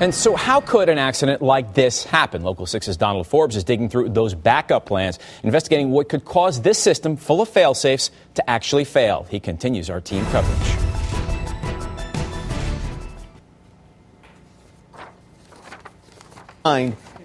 And so how could an accident like this happen? Local 6's Donald Forbes is digging through those backup plans, investigating what could cause this system full of fail-safes to actually fail. He continues our team coverage.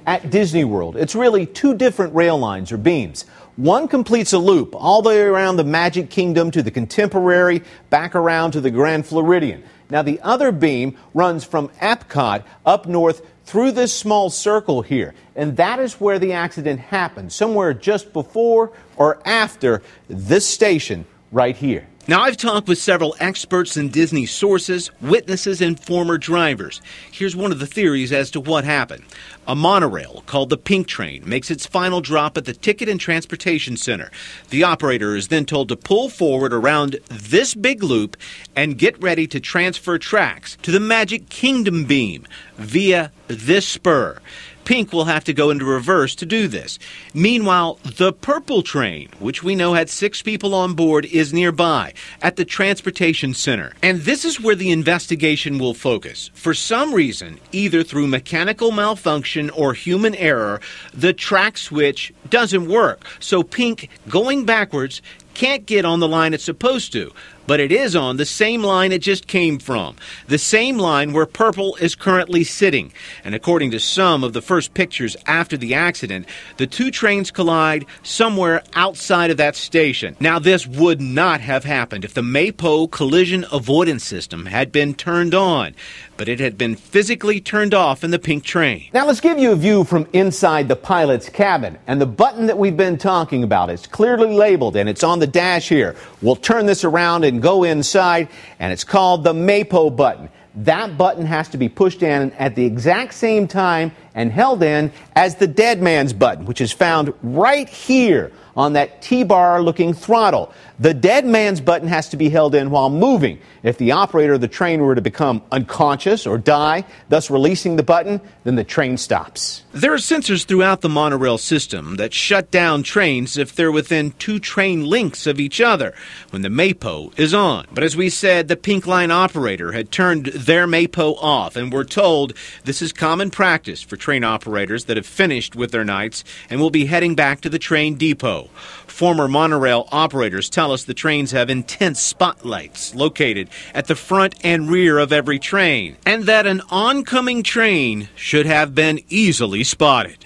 At Disney World, it's really two different rail lines or beams. One completes a loop all the way around the Magic Kingdom to the Contemporary, back around to the Grand Floridian. Now, the other beam runs from Epcot up north through this small circle here. And that is where the accident happened, somewhere just before or after this station right here. Now, I've talked with several experts and Disney sources, witnesses, and former drivers. Here's one of the theories as to what happened. A monorail called the Pink Train makes its final drop at the Ticket and Transportation Center. The operator is then told to pull forward around this big loop and get ready to transfer tracks to the Magic Kingdom beam via this spur. Pink will have to go into reverse to do this. Meanwhile, the purple train, which we know had 6 people on board, is nearby at the transportation center. And this is where the investigation will focus. For some reason, either through mechanical malfunction or human error, the track switch doesn't work. So Pink, going backwards, can't get on the line it's supposed to. But it is on the same line it just came from, the same line where Purple is currently sitting. And according to some of the first pictures after the accident, the two trains collide somewhere outside of that station. Now, this would not have happened if the Maypo collision avoidance system had been turned on, but it had been physically turned off in the Pink Train. Now, let's give you a view from inside the pilot's cabin. And the button that we've been talking about is clearly labeled, and it's on the dash here. We'll turn this around and go inside, and it's called the Maypo button. That button has to be pushed in at the exact same time and held in as the dead man's button, which is found right here on that T-bar looking throttle. The dead man's button has to be held in while moving. If the operator of the train were to become unconscious or die, thus releasing the button, then the train stops. There are sensors throughout the monorail system that shut down trains if they're within 2 train lengths of each other when the Maypo is on. But as we said, the Pink Line operator had turned their Maypo off, and we're told this is common practice for train operators that have finished with their nights and will be heading back to the train depot. Former monorail operators tell us the trains have intense spotlights located at the front and rear of every train, and that an oncoming train should have been easily spotted.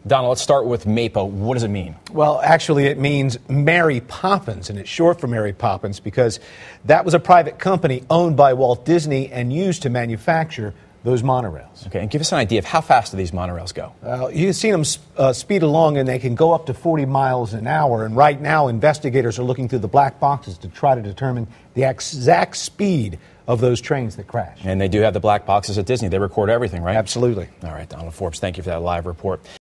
Donald, let's start with Maypo. What does it mean? Well, actually, it means Mary Poppins, and it's short for Mary Poppins because that was a private company owned by Walt Disney and used to manufacture those monorails. Okay, and give us an idea of how fast do these monorails go? You've seen them speed along, and they can go up to 40 miles an hour. And right now, investigators are looking through the black boxes to try to determine the exact speed of those trains that crash. And they do have the black boxes at Disney. They record everything, right? Absolutely. All right, Donald Forbes, thank you for that live report.